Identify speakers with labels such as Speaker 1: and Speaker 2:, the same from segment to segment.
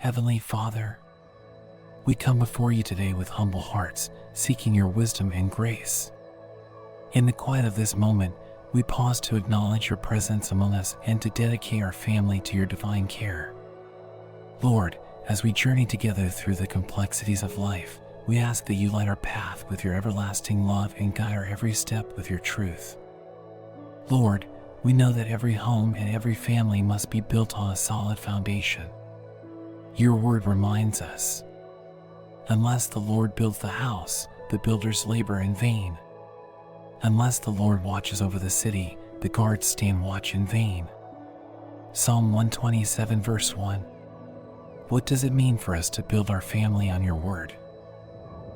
Speaker 1: Heavenly Father, we come before you today with humble hearts, seeking your wisdom and grace. In the quiet of this moment, we pause to acknowledge your presence among us and to dedicate our family to your divine care. Lord, as we journey together through the complexities of life, we ask that you light our path with your everlasting love and guide our every step with your truth. Lord, we know that every home and every family must be built on a solid foundation. Your word reminds us, unless the Lord builds the house, the builders labor in vain. Unless the Lord watches over the city, the guards stand watch in vain. Psalm 127 verse 1. What does it mean for us to build our family on your word?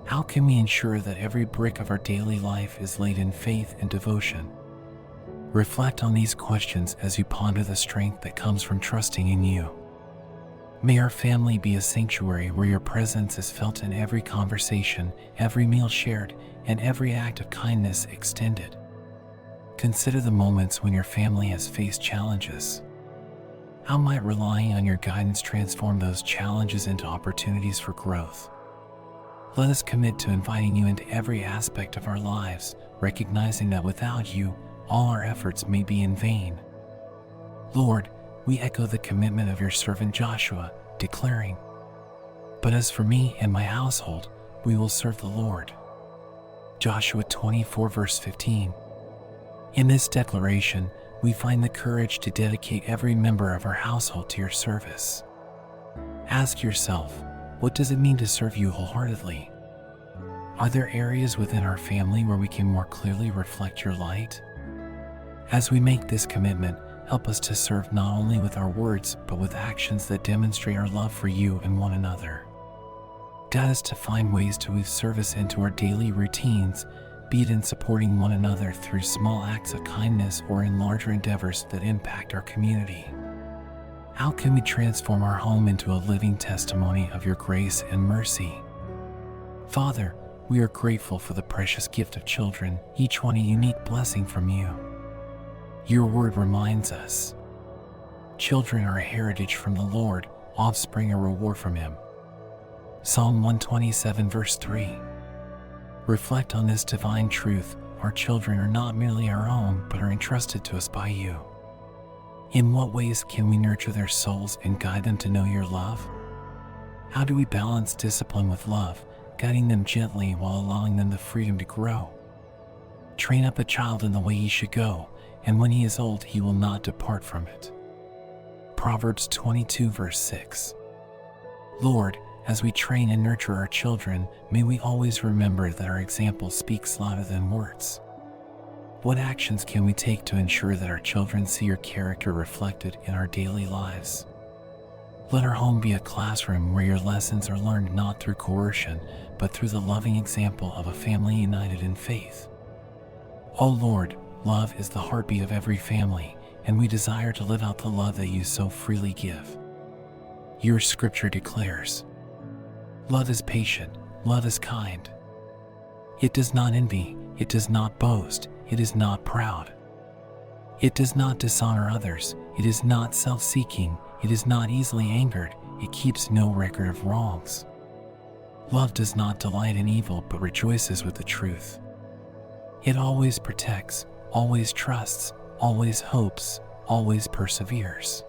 Speaker 1: How can we ensure that every brick of our daily life is laid in faith and devotion? Reflect on these questions as you ponder the strength that comes from trusting in you. May our family be a sanctuary where your presence is felt in every conversation, every meal shared, and every act of kindness extended. Consider the moments when your family has faced challenges. How might relying on your guidance transform those challenges into opportunities for growth? Let us commit to inviting you into every aspect of our lives, recognizing that without you, all our efforts may be in vain. Lord, we echo the commitment of your servant Joshua, declaring, "But as for me and my household, we will serve the Lord." Joshua 24 verse 15. In this declaration, we find the courage to dedicate every member of our household to your service. Ask yourself, what does it mean to serve you wholeheartedly? Are there areas within our family where we can more clearly reflect your light? As we make this commitment, help us to serve not only with our words, but with actions that demonstrate our love for you and one another. Guide us to find ways to weave service into our daily routines, be it in supporting one another through small acts of kindness or in larger endeavors that impact our community. How can we transform our home into a living testimony of your grace and mercy? Father, we are grateful for the precious gift of children, each one a unique blessing from you. Your word reminds us, children are a heritage from the Lord, offspring a reward from him. Psalm 127 verse 3. Reflect on this divine truth. Our children are not merely our own, but are entrusted to us by you. In what ways can we nurture their souls and guide them to know your love? How do we balance discipline with love, guiding them gently while allowing them the freedom to grow? Train up a child in the way he should go, and when he is old, he will not depart from it. Proverbs 22 verse 6. Lord, as we train and nurture our children, may we always remember that our example speaks louder than words. What actions can we take to ensure that our children see your character reflected in our daily lives? Let our home be a classroom where your lessons are learned not through coercion, but through the loving example of a family united in faith. O Lord, love is the heartbeat of every family, and we desire to live out the love that you so freely give. Your scripture declares, love is patient, love is kind. It does not envy, it does not boast, it is not proud. It does not dishonor others, it is not self-seeking, it is not easily angered, it keeps no record of wrongs. Love does not delight in evil, but rejoices with the truth. It always protects, always trusts, always hopes, always perseveres.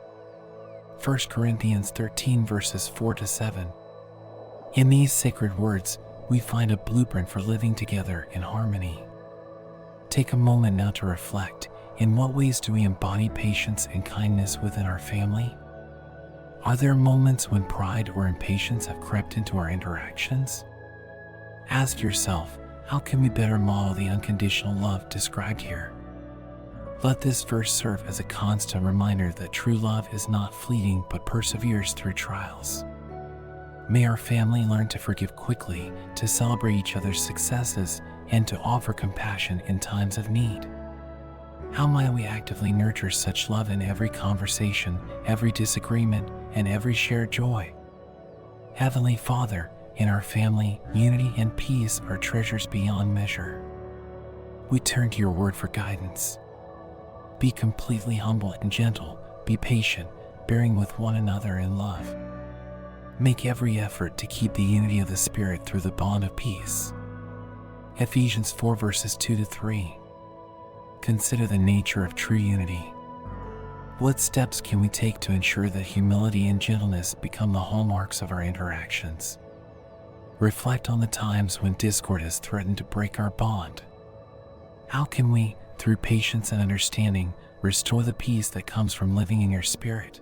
Speaker 1: 1 Corinthians 13 verses 4-7. In these sacred words, we find a blueprint for living together in harmony. Take a moment now to reflect. In what ways do we embody patience and kindness within our family? Are there moments when pride or impatience have crept into our interactions? Ask yourself, how can we better model the unconditional love described here? Let this verse serve as a constant reminder that true love is not fleeting but perseveres through trials. May our family learn to forgive quickly, to celebrate each other's successes, and to offer compassion in times of need. How might we actively nurture such love in every conversation, every disagreement, and every shared joy? Heavenly Father, in our family, unity and peace are treasures beyond measure. We turn to your word for guidance. Be completely humble and gentle, be patient, bearing with one another in love. Make every effort to keep the unity of the Spirit through the bond of peace. Ephesians 4 verses 2-3. Consider the nature of true unity. What steps can we take to ensure that humility and gentleness become the hallmarks of our interactions? Reflect on the times when discord has threatened to break our bond. How can we, through patience and understanding, restore the peace that comes from living in your Spirit?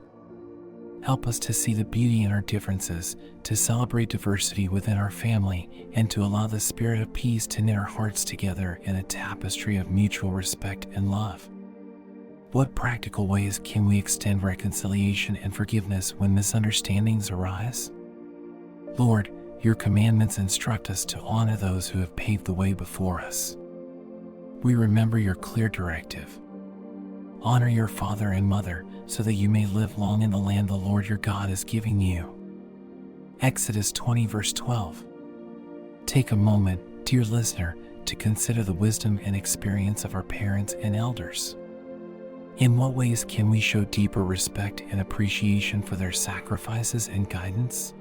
Speaker 1: Help us to see the beauty in our differences, to celebrate diversity within our family, and to allow the Spirit of peace to knit our hearts together in a tapestry of mutual respect and love. What practical ways can we extend reconciliation and forgiveness when misunderstandings arise? Lord, your commandments instruct us to honor those who have paved the way before us. We remember your clear directive. Honor your father and mother so that you may live long in the land the Lord your God is giving you. Exodus 20 verse 12. Take a moment, dear listener, to consider the wisdom and experience of our parents and elders. In what ways can we show deeper respect and appreciation for their sacrifices and guidance?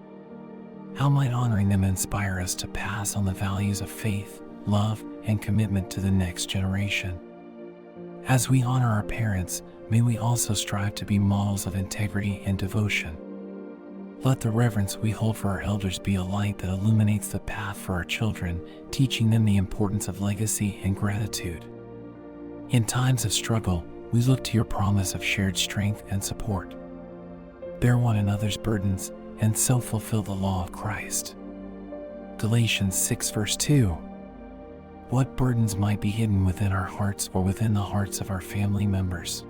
Speaker 1: How might honoring them inspire us to pass on the values of faith, love, and commitment to the next generation? As we honor our parents, may we also strive to be models of integrity and devotion. Let the reverence we hold for our elders be a light that illuminates the path for our children, teaching them the importance of legacy and gratitude. In times of struggle, we look to your promise of shared strength and support. Bear one another's burdens, and so fulfill the law of Christ. Galatians 6 verse 2. What burdens might be hidden within our hearts or within the hearts of our family members?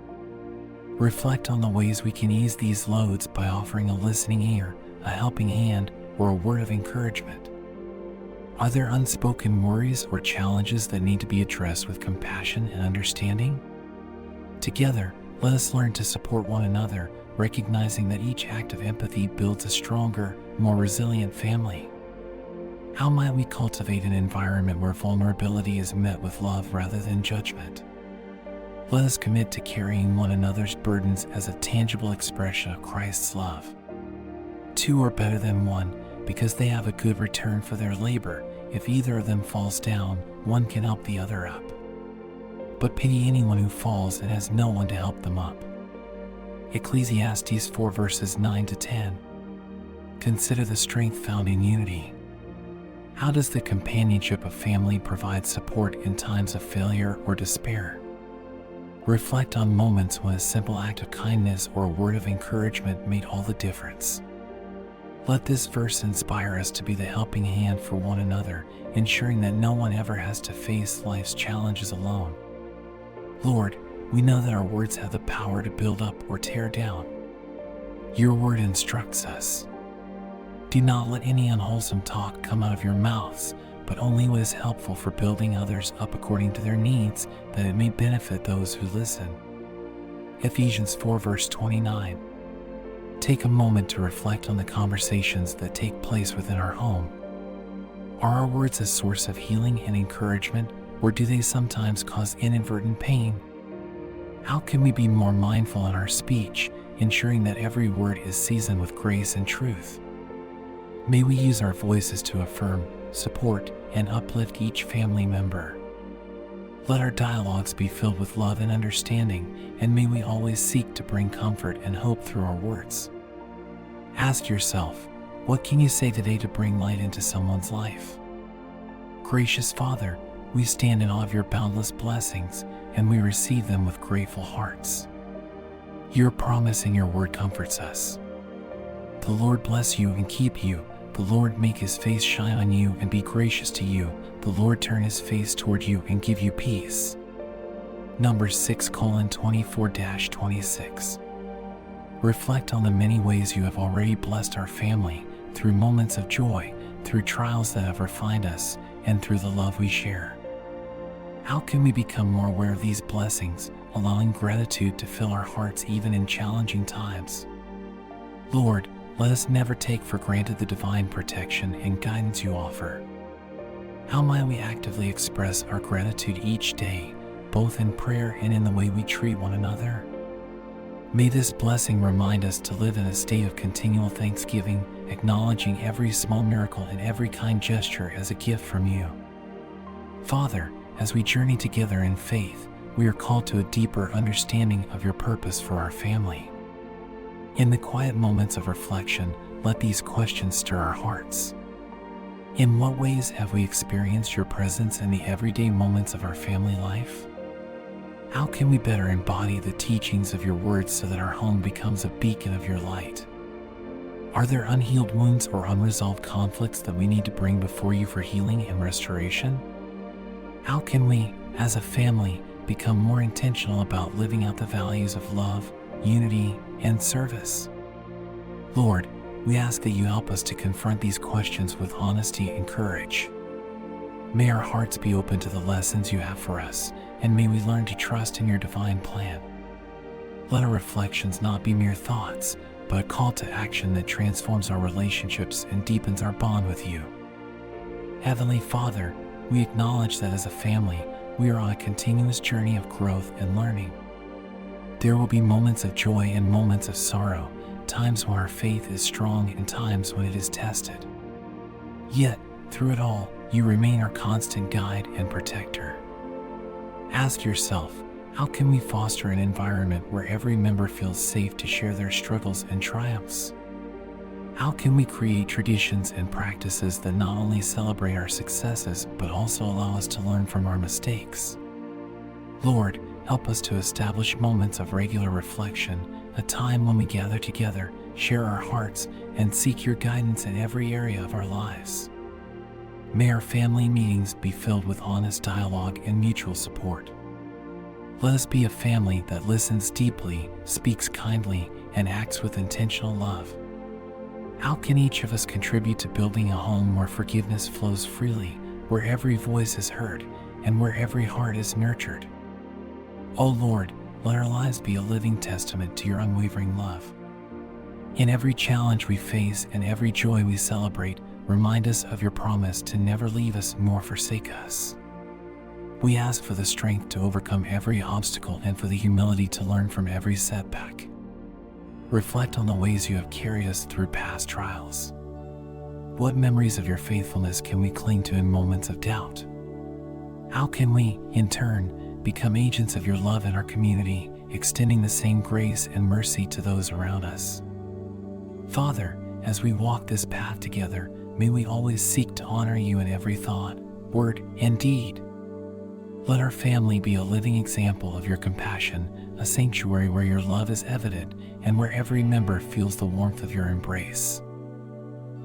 Speaker 1: Reflect on the ways we can ease these loads by offering a listening ear, a helping hand, or a word of encouragement. Are there unspoken worries or challenges that need to be addressed with compassion and understanding? Together, let us learn to support one another, recognizing that each act of empathy builds a stronger, more resilient family. How might we cultivate an environment where vulnerability is met with love rather than judgment? Let us commit to carrying one another's burdens as a tangible expression of Christ's love. Two are better than one because they have a good return for their labor. If either of them falls down, one can help the other up. But pity anyone who falls and has no one to help them up. Ecclesiastes 4 verses 9-10. Consider the strength found in unity. How does the companionship of family provide support in times of failure or despair? Reflect on moments when a simple act of kindness or a word of encouragement made all the difference. Let this verse inspire us to be the helping hand for one another, ensuring that no one ever has to face life's challenges alone. Lord, we know that our words have the power to build up or tear down. Your word instructs us. Do not let any unwholesome talk come out of your mouths, but only what is helpful for building others up according to their needs, that it may benefit those who listen. Ephesians 4 verse 29. Take a moment to reflect on the conversations that take place within our home. Are our words a source of healing and encouragement, or do they sometimes cause inadvertent pain? How can we be more mindful in our speech, ensuring that every word is seasoned with grace and truth? May we use our voices to affirm, support, and uplift each family member. Let our dialogues be filled with love and understanding, and may we always seek to bring comfort and hope through our words. Ask yourself, what can you say today to bring light into someone's life? Gracious Father, we stand in awe of your boundless blessings, and we receive them with grateful hearts. Your promise in your word comforts us. The Lord bless you and keep you. The Lord make his face shine on you and be gracious to you. The Lord turn his face toward you and give you peace. Numbers 6:24-26. Reflect on the many ways you have already blessed our family, through moments of joy, through trials that have refined us, and through the love we share. How can we become more aware of these blessings, allowing gratitude to fill our hearts even in challenging times? Lord, let us never take for granted the divine protection and guidance you offer. How might we actively express our gratitude each day, both in prayer and in the way we treat one another? May this blessing remind us to live in a state of continual thanksgiving, acknowledging every small miracle and every kind gesture as a gift from you. Father, as we journey together in faith, we are called to a deeper understanding of your purpose for our family. In the quiet moments of reflection, let these questions stir our hearts. In what ways have we experienced your presence in the everyday moments of our family life? How can we better embody the teachings of your words so that our home becomes a beacon of your light? Are there unhealed wounds or unresolved conflicts that we need to bring before you for healing and restoration? How can we, as a family, become more intentional about living out the values of love, unity, and service? Lord, we ask that you help us to confront these questions with honesty and courage. May our hearts be open to the lessons you have for us, and may we learn to trust in your divine plan. Let our reflections not be mere thoughts, but a call to action that transforms our relationships and deepens our bond with you. Heavenly Father, we acknowledge that as a family, we are on a continuous journey of growth and learning. There will be moments of joy and moments of sorrow, times when our faith is strong and times when it is tested. Yet, through it all, you remain our constant guide and protector. Ask yourself, how can we foster an environment where every member feels safe to share their struggles and triumphs? How can we create traditions and practices that not only celebrate our successes but also allow us to learn from our mistakes? Lord, help us to establish moments of regular reflection, a time when we gather together, share our hearts, and seek your guidance in every area of our lives. May our family meetings be filled with honest dialogue and mutual support. Let us be a family that listens deeply, speaks kindly, and acts with intentional love. How can each of us contribute to building a home where forgiveness flows freely, where every voice is heard, and where every heart is nurtured? O Lord, let our lives be a living testament to your unwavering love. In every challenge we face and every joy we celebrate, remind us of your promise to never leave us nor forsake us. We ask for the strength to overcome every obstacle and for the humility to learn from every setback. Reflect on the ways you have carried us through past trials. What memories of your faithfulness can we cling to in moments of doubt? How can we, in turn, become agents of your love in our community, extending the same grace and mercy to those around us? Father, as we walk this path together, may we always seek to honor you in every thought, word, and deed. Let our family be a living example of your compassion, a sanctuary where your love is evident and where every member feels the warmth of your embrace.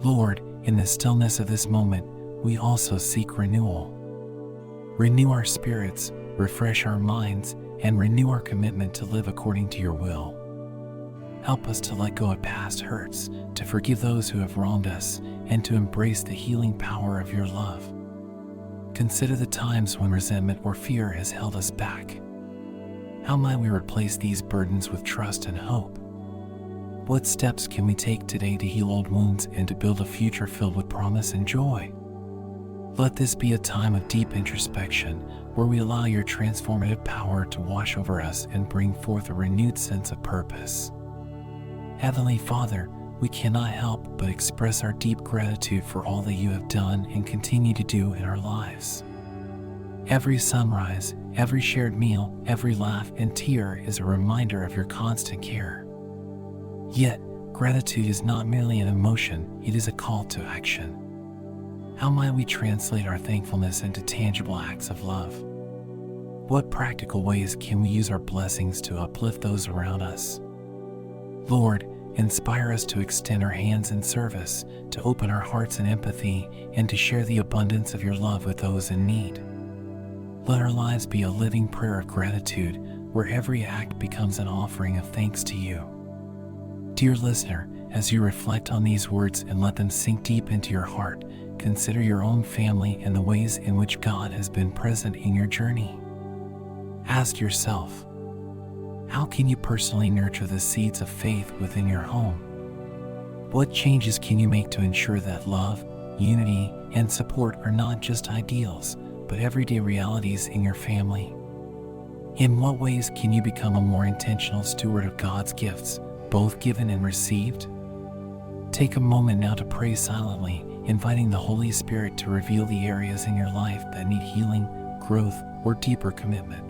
Speaker 1: Lord, in the stillness of this moment, we also seek renewal. Renew our spirits, refresh our minds, and renew our commitment to live according to your will. Help us to let go of past hurts, to forgive those who have wronged us, and to embrace the healing power of your love. Consider the times when resentment or fear has held us back. How might we replace these burdens with trust and hope? What steps can we take today to heal old wounds and to build a future filled with promise and joy? Let this be a time of deep introspection where we allow your transformative power to wash over us and bring forth a renewed sense of purpose. Heavenly Father, we cannot help but express our deep gratitude for all that you have done and continue to do in our lives. Every sunrise, every shared meal, every laugh and tear is a reminder of your constant care. Yet, gratitude is not merely an emotion, it is a call to action. How might we translate our thankfulness into tangible acts of love? What practical ways can we use our blessings to uplift those around us? Lord, inspire us to extend our hands in service, to open our hearts in empathy, and to share the abundance of your love with those in need. Let our lives be a living prayer of gratitude, where every act becomes an offering of thanks to you. Dear listener, as you reflect on these words and let them sink deep into your heart, consider your own family and the ways in which God has been present in your journey. Ask yourself, how can you personally nurture the seeds of faith within your home? What changes can you make to ensure that love, unity, and support are not just ideals, but everyday realities in your family? In what ways can you become a more intentional steward of God's gifts, both given and received? Take a moment now to pray silently, inviting the Holy Spirit to reveal the areas in your life that need healing, growth, or deeper commitment.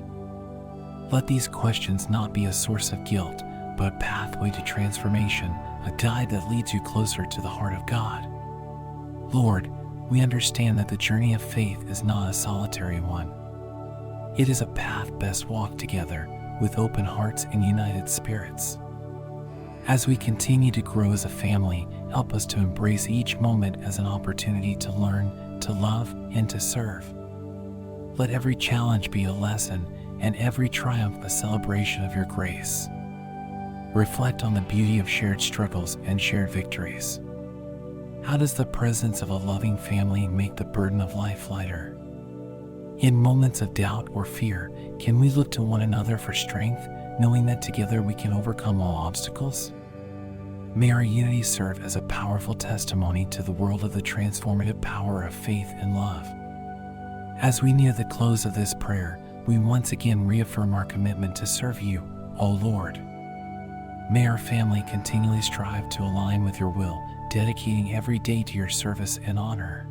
Speaker 1: Let these questions not be a source of guilt, but a pathway to transformation, a guide that leads you closer to the heart of God. Lord, we understand that the journey of faith is not a solitary one. It is a path best walked together, with open hearts and united spirits. As we continue to grow as a family, help us to embrace each moment as an opportunity to learn, to love, and to serve. Let every challenge be a lesson, and every triumph a celebration of your grace. Reflect on the beauty of shared struggles and shared victories. How does the presence of a loving family make the burden of life lighter? In moments of doubt or fear, can we look to one another for strength, knowing that together we can overcome all obstacles? May our unity serve as a powerful testimony to the world of the transformative power of faith and love. As we near the close of this prayer, we once again reaffirm our commitment to serve you, O Lord. May our family continually strive to align with your will, dedicating every day to your service and honor.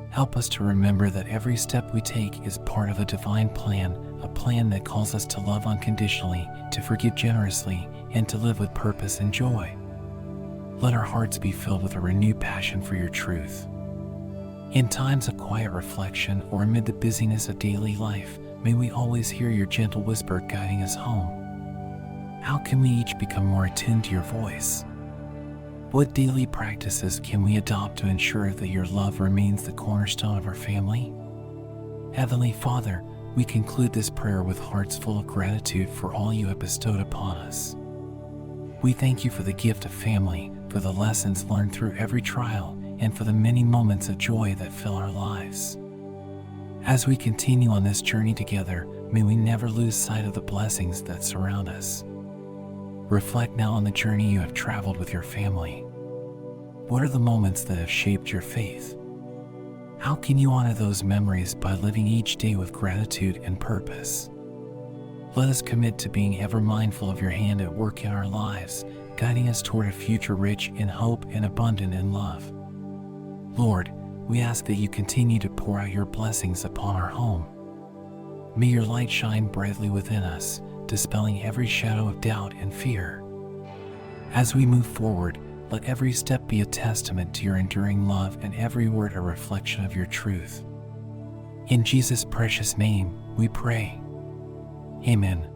Speaker 1: Help us to remember that every step we take is part of a divine plan, a plan that calls us to love unconditionally, to forgive generously, and to live with purpose and joy. Let our hearts be filled with a renewed passion for your truth. In times of quiet reflection or amid the busyness of daily life, may we always hear your gentle whisper guiding us home. How can we each become more attuned to your voice? What daily practices can we adopt to ensure that your love remains the cornerstone of our family? Heavenly Father, we conclude this prayer with hearts full of gratitude for all you have bestowed upon us. We thank you for the gift of family, for the lessons learned through every trial, and for the many moments of joy that fill our lives. As we continue on this journey together, may we never lose sight of the blessings that surround us. Reflect now on the journey you have traveled with your family. What are the moments that have shaped your faith? How can you honor those memories by living each day with gratitude and purpose? Let us commit to being ever mindful of your hand at work in our lives, guiding us toward a future rich in hope and abundant in love. Lord, we ask that you continue to pour out your blessings upon our home. May your light shine brightly within us, dispelling every shadow of doubt and fear. As we move forward, let every step be a testament to your enduring love and every word a reflection of your truth. In Jesus' precious name, we pray. Amen.